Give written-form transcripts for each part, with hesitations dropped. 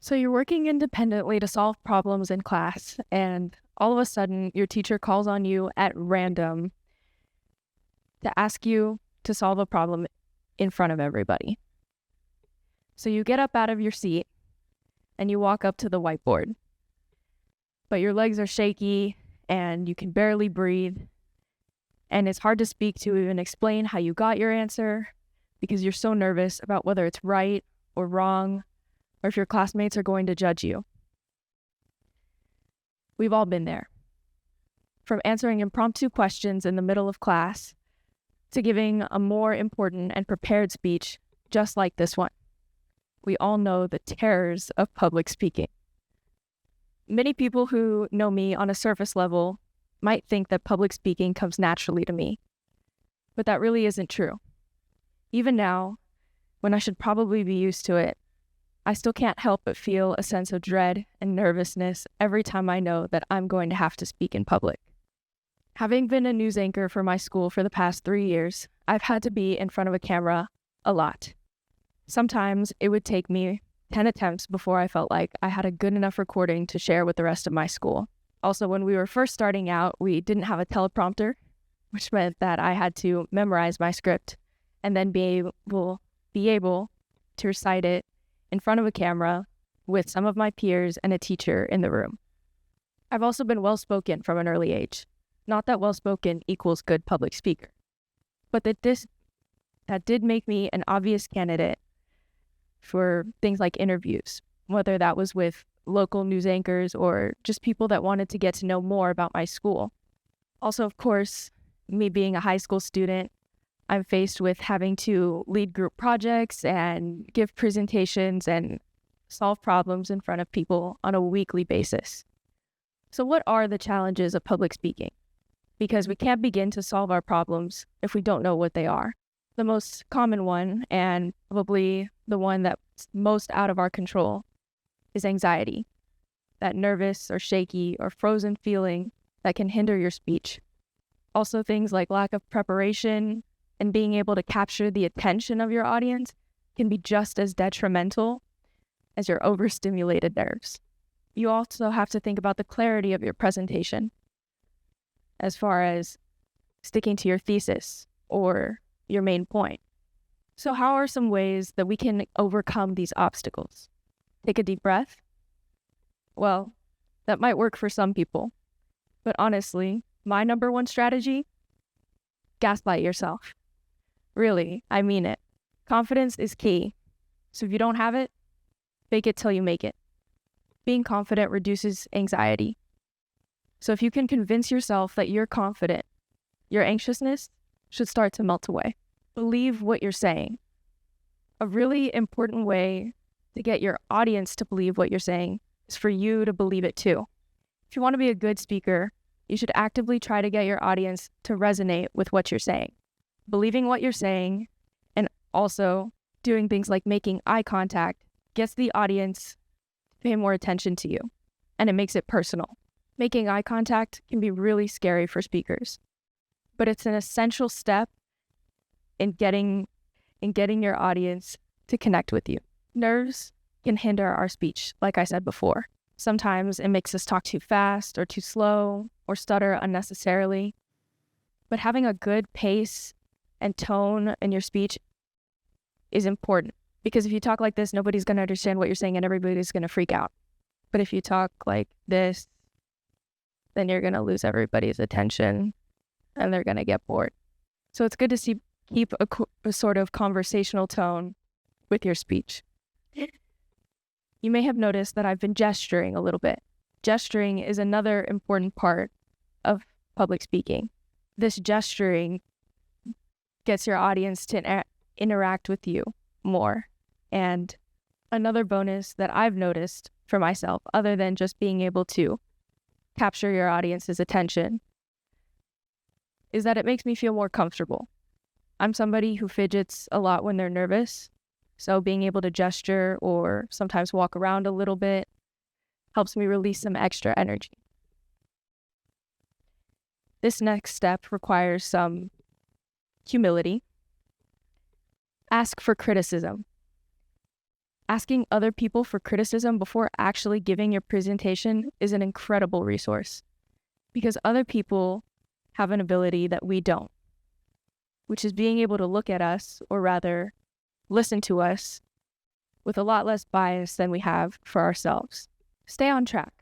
So you're working independently to solve problems in class, and all of a sudden, your teacher calls on you at random to ask you to solve a problem in front of everybody. So you get up out of your seat and you walk up to the whiteboard, but your legs are shaky and you can barely breathe, and it's hard to speak to even explain how you got your answer because you're so nervous about whether it's right or wrong, or if your classmates are going to judge you. We've all been there. From answering impromptu questions in the middle of class to giving a more important and prepared speech just like this one. We all know the terrors of public speaking. Many people who know me on a surface level might think that public speaking comes naturally to me, but that really isn't true. Even now, when I should probably be used to it, I still can't help but feel a sense of dread and nervousness every time I know that I'm going to have to speak in public. Having been a news anchor for my school for the past 3 years, I've had to be in front of a camera a lot. Sometimes it would take me 10 attempts before I felt like I had a good enough recording to share with the rest of my school. Also, when we were first starting out, we didn't have a teleprompter, which meant that I had to memorize my script and then be able to recite it in front of a camera with some of my peers and a teacher in the room. I've also been well-spoken from an early age. Not that well-spoken equals good public speaker, but that did make me an obvious candidate for things like interviews, whether that was with local news anchors or just people that wanted to get to know more about my school. Also, of course, me being a high school student, I'm faced with having to lead group projects and give presentations and solve problems in front of people on a weekly basis. So what are the challenges of public speaking? Because we can't begin to solve our problems if we don't know what they are. The most common one, and probably the one that's most out of our control, is anxiety. That nervous or shaky or frozen feeling that can hinder your speech. Also things like lack of preparation and being able to capture the attention of your audience can be just as detrimental as your overstimulated nerves. You also have to think about the clarity of your presentation as far as sticking to your thesis or your main point. So how are some ways that we can overcome these obstacles? Take a deep breath. Well, that might work for some people, but honestly, my number one strategy, gaslight yourself. Really, I mean it. Confidence is key. So if you don't have it, fake it till you make it. Being confident reduces anxiety. So if you can convince yourself that you're confident, your anxiousness should start to melt away. Believe what you're saying. A really important way to get your audience to believe what you're saying is for you to believe it too. If you want to be a good speaker, you should actively try to get your audience to resonate with what you're saying. Believing what you're saying and also doing things like making eye contact gets the audience to pay more attention to you, and it makes it personal. Making eye contact can be really scary for speakers, but it's an essential step in getting your audience to connect with you. Nerves can hinder our speech, like I said before. Sometimes it makes us talk too fast or too slow or stutter unnecessarily. But having a good pace and tone in your speech is important, because if you talk like this, nobody's going to understand what you're saying and everybody's going to freak out. But if you talk like this, then you're going to lose everybody's attention and they're going to get bored. So it's good to keep a sort of conversational tone with your speech. You may have noticed that I've been gesturing a little bit. Gesturing is another important part of public speaking. This gesturing gets your audience to interact with you more. And another bonus that I've noticed for myself, other than just being able to capture your audience's attention, is that it makes me feel more comfortable. I'm somebody who fidgets a lot when they're nervous, so being able to gesture or sometimes walk around a little bit helps me release some extra energy. This next step requires some humility. Ask for criticism. Asking other people for criticism before actually giving your presentation is an incredible resource because other people have an ability that we don't, which is being able to look at us, or rather, listen to us with a lot less bias than we have for ourselves. Stay on track.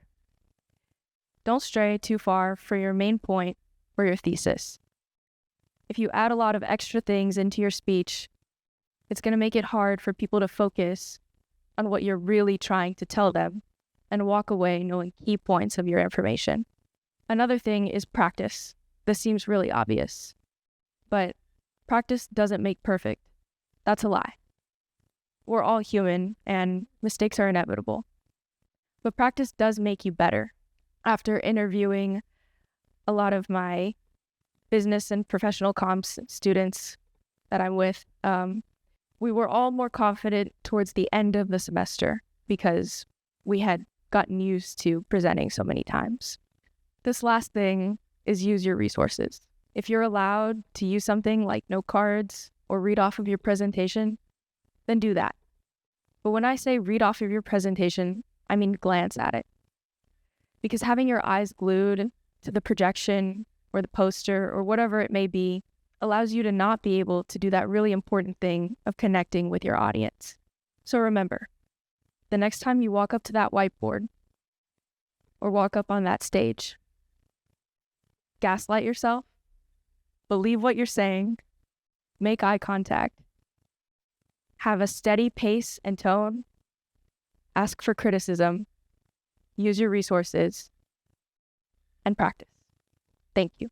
Don't stray too far for your main point or your thesis. If you add a lot of extra things into your speech, it's going to make it hard for people to focus on what you're really trying to tell them and walk away knowing key points of your information. Another thing is practice. This seems really obvious, but practice doesn't make perfect. That's a lie. We're all human and mistakes are inevitable. But practice does make you better. After interviewing a lot of my business and professional comms students that I'm with, we were all more confident towards the end of the semester because we had gotten used to presenting so many times. This last thing is use your resources. If you're allowed to use something like note cards or read off of your presentation, then do that. But when I say read off of your presentation, I mean glance at it. Because having your eyes glued to the projection or the poster or whatever it may be allows you to not be able to do that really important thing of connecting with your audience. So remember, the next time you walk up to that whiteboard or walk up on that stage, gaslight yourself, believe what you're saying, make eye contact, have a steady pace and tone, ask for criticism, use your resources, and practice. Thank you.